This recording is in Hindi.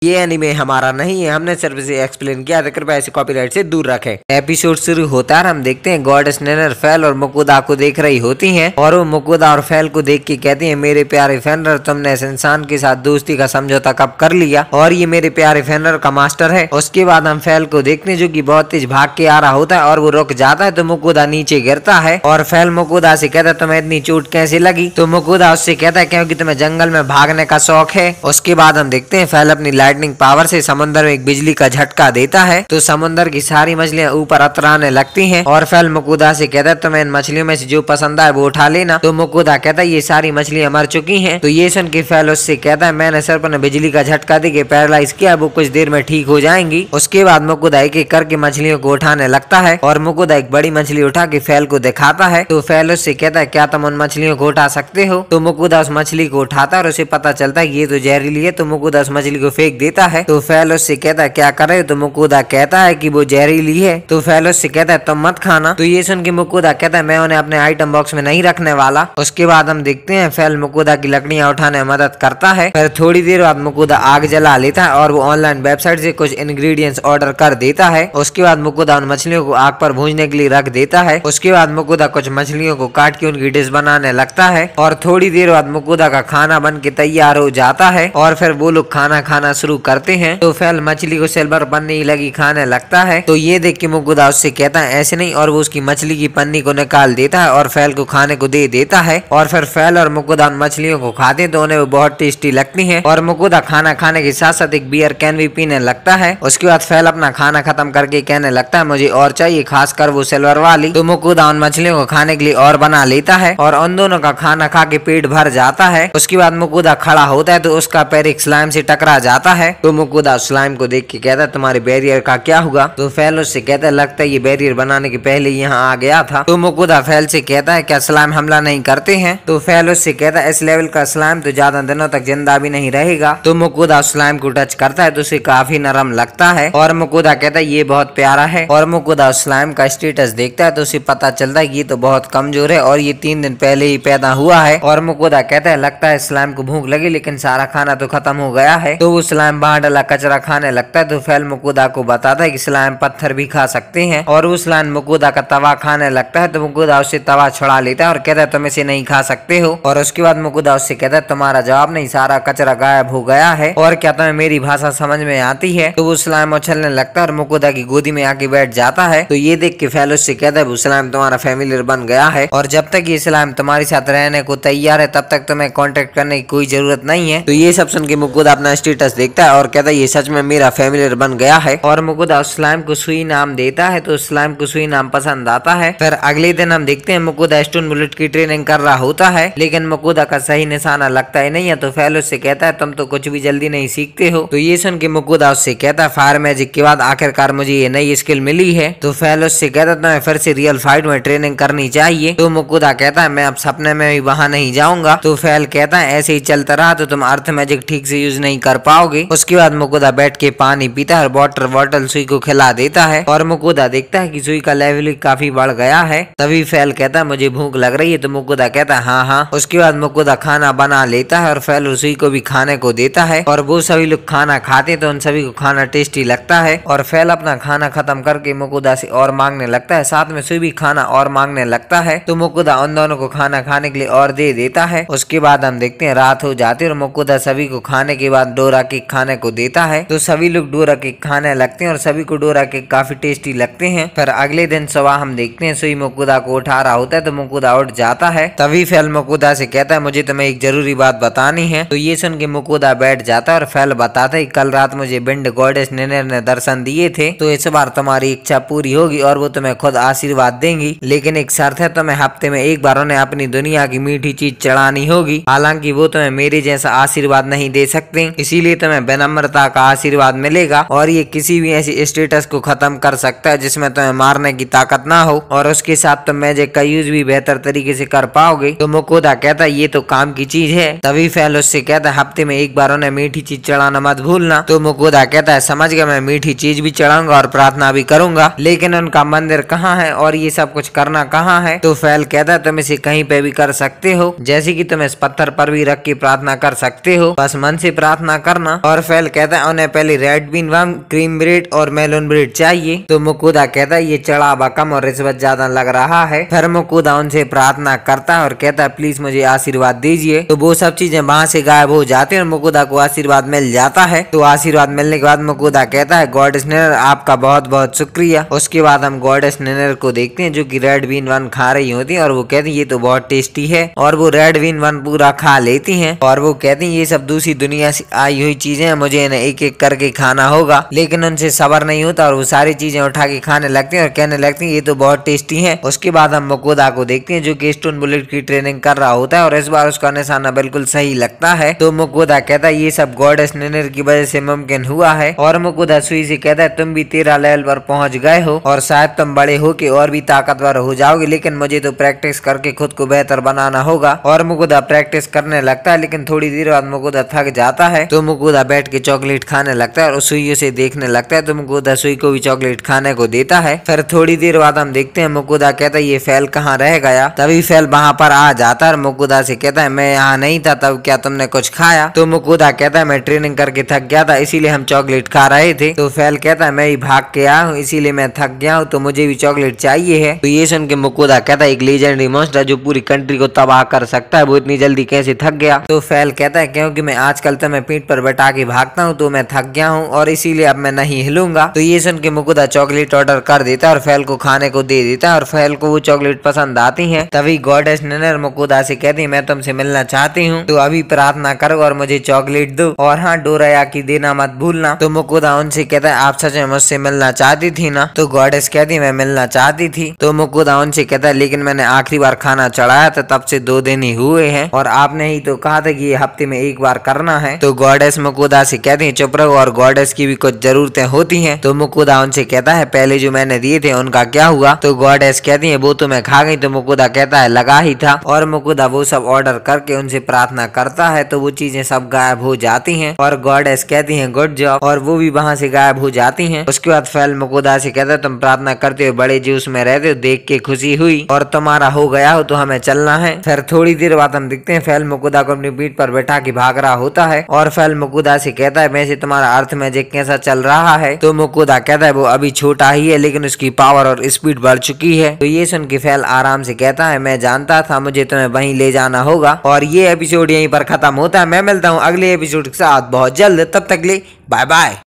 ये एनीमे हमारा नहीं है, हमने सिर्फ इसे एक्सप्लेन किया था, कृपया इसे कॉपीराइट से दूर रखें। एपिसोड शुरू होता है, हम देखते हैं गॉडेस नेनर फेल और मुकुदा को देख रही होती हैं और वो मुकुदा और फेल को देख के कहती है, मेरे प्यारे फेनर, तुमने इस इंसान के साथ दोस्ती का समझौता कब कर लिया, और ये मेरे प्यारे फेनर का मास्टर है। उसके बाद हम फेल को देखते हैं जो कि बहुत तेज भाग के आ रहा होता है और वो रुक जाता है तो मुकुदा नीचे गिरता है और फेल मुकुदा से कहता है, तुम्हें इतनी चोट कैसे लगी? तो मुकुदा उससे कहता है, क्योंकि तुम्हें जंगल में भागने का शौक है। उसके बाद हम देखते हैं फेल अपनी लाइटनिंग पावर से समुद्र में एक बिजली का झटका देता है तो समुद्र की सारी मछलियां ऊपर अतराने लगती हैं और फेल मुकुदा से कहता है, तुम्हें इन मछलियों में से जो पसंद आए वो उठा लेना। तो मुकुदा कहता है, ये सारी मछलियां मर चुकी हैं। तो ये सुन के फेल उससे कहता है, मैंने सिर्फ उन्हें बिजली का झटका दे के पैरालाइज किया, वो कुछ देर में ठीक हो जाएंगी। उसके बाद मुकुदा एक एक करके मछलियों को उठाने लगता है और मुकुदा एक बड़ी मछली उठा के फेल को दिखाता है तो फेल उससे कहता है, क्या तुम उन मछलियों को उठा सकते हो? तो मुकुदा उस मछली को उठाता है और उसे पता चलता है ये तो जहरीली है तो मुकुदा उस मछली को फेंक देता है। तो फेल उससे कहता है, क्या करे? तो मुकुदा कहता है कि वो जहरीली है। तो फेल उससे कहता है, तुम मत खाना। तो ये सुन के मुकुदा कहता है, मैं उन्हें अपने आइटम बॉक्स में नहीं रखने वाला। उसके बाद हम देखते हैं फेल मुकुदा की लकड़ियां उठाने में मदद करता है। फिर थोड़ी देर बाद मुकुदा आग जला लेता है और वो ऑनलाइन वेबसाइट से कुछ इंग्रेडिएंट्स ऑर्डर कर देता है। उसके बाद मुकुदा उन मछलियों को आग पर भूनने के लिए रख देता है। उसके बाद मुकुदा कुछ मछलियों को काट के उनकी डिश बनाने लगता है और थोड़ी देर बाद मुकुदा का खाना बन के तैयार हो जाता है और फिर वो लोग खाना खाना शुरू करते हैं। तो फेल मछली को सिल्वर पन्नी लगी खाने लगता है तो ये देख के मुकुदा उससे कहता है, ऐसे नहीं, और वो उसकी मछली की पन्नी को निकाल देता है और फेल को खाने को दे देता है। और फिर फेल और मुकुदा उन मछलियों को खाते हैं तो उन्हें वो बहुत टेस्टी लगती हैं और मुकुदा खाना खाने के साथ साथ एक बियर कैन भी पीने लगता है। उसके बाद फेल अपना खाना खत्म करके कहने लगता है, मुझे और चाहिए, खासकर वो सिल्वर वाली। तो मुकुदा उन मछलियों को खाने के लिए और बना लेता है और उन दोनों का खाना खा के पेट भर जाता है। उसके बाद मुकुदा खड़ा होता है तो उसका पैर एक स्लाइम से टकरा जाता है तो मुकुदा स्लाइम को देख के कहता है, तुम्हारे बैरियर का क्या हुआ? तो फेल उससे कहता है, लगता है ये बैरियर बनाने के पहले यहाँ आ गया था। तो मुकुदा फेल से कहता है, क्या स्लाइम हमला नहीं करते हैं? तो फेल उससे कहता है, इस लेवल का स्लाइम तो ज्यादा दिनों तक जिंदा भी नहीं रहेगा। तो मुकुदा स्लाइम को टच करता है तो उसे काफी नरम लगता है और मुकुदा कहता है, ये बहुत प्यारा है। और मुकुदा स्लाइम का स्टेटस देखता है तो उसे पता चलता है कि ये तो बहुत कमजोर है और ये 3 दिन पहले ही पैदा हुआ है। और मुकुदा कहता है, लगता है स्लाइम को भूख लगी लेकिन सारा खाना तो खत्म हो गया है। तो वो स्लाइम बाहर डाला कचरा खाने लगता है तो फेल मुकुदा को बताता है कि स्लाइम पत्थर भी खा सकते हैं और वो स्लाइम मुकुदा का तवा खाने लगता है तो मुकुदा उससे तवा छुड़ा लेता है और कहता है, तुम इसे नहीं खा सकते हो। और उसके बाद मुकुदा उससे कहता है, तुम्हारा जवाब नहीं, सारा कचरा गायब हो गया है और क्या तुम्हें मेरी भाषा समझ में आती है? तो वो स्लाइम उछलने लगता है और मुकुदा की गोदी में आके बैठ जाता है। तो ये देख के फेल उससे कहता है, वो स्लाइम तुम्हारा फैमिलियर बन गया है और जब तक ये स्लाइम तुम्हारे साथ रहने को तैयार है तब तक तुम्हें कांटेक्ट करने की कोई जरूरत नहीं है। तो ये सब सुन के मुकुदा अपना स्टेटस देखता है और कहता है, ये सच में मेरा फैमिलियर बन गया है। और मुकुदा उस स्लाइम को सुई नाम देता है तो उस स्लाइम को सुई नाम पसंद आता है। फिर अगले दिन हम देखते हैं मुकुदा स्टोन बुलेट की ट्रेनिंग कर रहा होता है लेकिन मुकुदा का सही निशाना लगता ही नहीं है तो फेल उससे कहता है, तुम तो कुछ भी जल्दी नहीं सीखते हो। तो ये सुन के मुकुदा उससे कहता है, फायर मैजिक के बाद आखिरकार मुझे ये नई स्किल मिली है। तो फेल उससे कहता है, तुम्हें फिर से रियल फाइट में ट्रेनिंग करनी चाहिए। तो मुकुदा कहता है, मैं अब सपने में भी वहां नहीं जाऊंगा। तो फेल कहता है, ऐसे ही चलता रहा तो तुम अर्थ मैजिक ठीक से यूज नहीं कर पाओगे। उसके बाद मुकुदा बैठ के पानी पीता है और वाटर बॉटल सुई को खिला देता है और मुकुदा देखता है कि सुई का लेवल काफी बढ़ गया है। तभी फेल कहता है, मुझे भूख लग रही है। तो मुकुदा कहता है, हाँ हाँ। उसके बाद मुकुदा खाना बना लेता है और फेल सुई को भी खाने को देता है और वो सभी लोग खाना खाते तो उन सभी को खाना टेस्टी लगता है। और फेल अपना खाना खत्म करके मुकुदा से और मांगने लगता है, साथ में सुई भी खाना और मांगने लगता है। तो मुकुदा उन दोनों को खाना खाने के लिए और दे देता है। उसके बाद हम देखते हैं रात हो जाती है और मुकुदा सभी को खाने के बाद डोरा केक खाने को देता है तो सभी लोग डोरा केक खाने लगते हैं और सभी को डोरा केक काफी टेस्टी लगते हैं। फिर अगले दिन सुबह हम देखते हैं सुई मुकुदा को उठा रहा होता है तो मुकुदा उठ जाता है। तभी फेल मुकुदा से कहता है, मुझे तुम्हें एक जरूरी बात बतानी है। तो ये सुन के मुकुदा बैठ जाता है और फेल बताता है, कल रात मुझे विंड गॉडेस नेनर ने दर्शन दिए थे तो इस बार तुम्हारी इच्छा पूरी होगी और वो तुम्हें खुद आशीर्वाद देंगी, लेकिन एक शर्त है, तुम्हें हफ्ते में एक बार उन्हें अपनी दुनिया की मीठी चीज चढ़ानी होगी। हालांकि वो तुम्हें मेरे जैसा आशीर्वाद नहीं दे सकते, इसीलिए तुम्हें विनम्रता का आशीर्वाद मिलेगा और ये किसी भी ऐसी स्टेटस को खत्म कर सकता है जिसमें तुम्हें मारने की ताकत ना हो और उसके साथ तुम मैजिक का यूज भी बेहतर तरीके से कर पाओगे। तो मुकुदा कहता है, ये तो काम की चीज है। तभी फेल उससे कहता है, हफ्ते में एक बार उन्हें मीठी चीज चढ़ाना मत भूलना। तो मुकुदा कहता है, समझ गया, मैं मीठी चीज भी चढ़ाऊंगा और प्रार्थना भी करूंगा, लेकिन उनका मंदिर कहाँ है और ये सब कुछ करना कहाँ है? तो फेल कहता है, तुम इसे कहीं पे भी कर सकते हो, जैसे कि तुम इस पत्थर पर भी रख के प्रार्थना कर सकते हो, बस मन से प्रार्थना करना। और और फैल कहता है उन्हें पहले red been one, cream bread और मेलोन ब्रेड चाहिए। तो मकुदा कहता है ये चढ़ावा कम और रिश्वत ज्यादा लग रहा है। फिर मकुदा उनसे प्रार्थना करता है और कहता है प्लीज मुझे आशीर्वाद दीजिए। तो वो सब चीजें वहां से गायब हो जाती है और मकुदा को आशीर्वाद मिल जाता है। तो आशीर्वाद मिलने के बाद मकुदा कहता है गॉडेस नेनर आपका बहुत बहुत शुक्रिया। उसके बाद हम गॉडेस नेनर को देखते हैं जो कि रेड बीन वन खा रही होती है और वो कहती है ये तो बहुत टेस्टी है और वो रेड बीन वन पूरा खा लेती हैं और वो कहती है ये सब दूसरी दुनिया से आई हुई चीजें हैं, मुझे इन्हें एक एक करके खाना होगा। लेकिन उनसे सब्र नहीं होता और वो सारी चीजें उठा के खाने लगती हैं और कहने लगती हैं ये तो बहुत टेस्टी है। उसके बाद हम मकुदा को देखते हैं जो कि स्टोन बुलेट की ट्रेनिंग कर रहा होता है और इस बार उसका निशाना बिल्कुल सही लगता है। तो मकुदा कहता है ये सब गॉडेस नेनर की वजह से मुमकिन हुआ है और मकुदा सुई से कहता है तुम भी 13 लेवल पर पहुंच गए हो और शायद तुम बड़े हो के और भी ताकतवर हो जाओगे, लेकिन मुझे तो प्रैक्टिस करके खुद को बेहतर बनाना होगा। और मकुदा प्रैक्टिस करने लगता है लेकिन थोड़ी देर बाद मकुदा थक जाता है। तो मकुदा बैठ के चॉकलेट खाने लगता है और सुई से देखने लगता है। तो मकुदा सुई को भी चॉकलेट खाने को देता है। फिर थोड़ी देर बाद हम देखते हैं मकुदा कहता है ये फैल कहाँ रह गया। तभी फैल वहाँ पर आ जाता है। मकुदा से कहता है मैं यहाँ नहीं था तब क्या तुमने कुछ खाया। तो मकुदा कहता है मैं ट्रेनिंग करके थक गया था इसीलिए हम चॉकलेट खा रहे थे। तो फैल कहता है मैं ही भाग के आया हूँ इसीलिए मैं थक गया हूँ तो मुझे भी चॉकलेट चाहिए है। तो ये सुन के मकुदा कहता है एक लीजेंडरी मॉन्स्टर जो पूरी कंट्री को तबाह कर सकता है वो इतनी जल्दी कैसे थक गया। तो फैल कहता है क्योंकि मैं आजकल तो मैं पीठ पर बैठा के भागता हूँ तो मैं थक गया हूँ और इसीलिए अब मैं नहीं हिलूंगा। तो ये सुन के मकुदा चॉकलेट ऑर्डर कर देता है और फैल को खाने को दे देता है और फैल को वो चॉकलेट पसंद आती है। तभी गॉडेस नेनर मकुदा से कहती है मैं तुमसे मिलना चाहती हूँ तो अभी प्रार्थना करो और मुझे चॉकलेट दो और हाँ डोराया की देना मत भूलना। तो मकुदा उनसे कहता है आप सच में मुझसे मिलना चाहती थी ना। तो गॉडेस कहती है मैं मिलना चाहती थी। तो मकुदा उनसे कहता है लेकिन मैंने आखिरी बार खाना चढ़ाया था तब से 2 दिन ही हुए हैं और आपने ही तो कहा था कि ये हफ्ते में एक बार करना है। तो गॉडेस मकुदा से कहती है चुप रहो और गॉडेस की भी कुछ जरूरतें होती हैं। तो मकुदा उनसे कहता है पहले जो मैंने दिए थे उनका क्या हुआ। तो गॉडेस कहती है वो तो मैं खा गई। तो मकुदा कहता है लगा ही था और मकुदा वो सब ऑर्डर करके उनसे प्रार्थना करता है तो वो चीजें सब गायब हो जाती हैं और गॉडेस कहती हैं गुड जॉब और वो भी वहां से गायब हो जाती हैं। उसके बाद फैल मकुदा से कहता है तुम प्रार्थना करते हो बड़े जूस में रहते हो देख के खुशी हुई और तुम्हारा हो गया हो तो हमें चलना है। फिर थोड़ी देर बाद हम देखते हैं फैल मकुदा को अपनी पीठ पर बैठा के भाग रहा होता है और फैल मकुदा से कहता है वैसे तुम्हारा अर्थ मैजिक कैसा चल रहा है। तो मकुदा कहता है वो अभी छोटा ही है लेकिन उसकी पावर और स्पीड बढ़ चुकी है। तो ये सुन के फैल आराम से कहता है मैं जानता था मुझे तुम्हें वहीं ले जाना होगा। और ये एपिसोड यहीं पर खत्म होता है। मैं मिलता हूँ अगले एपिसोड के साथ बहुत जल्द, तब तक ले बाय बाय।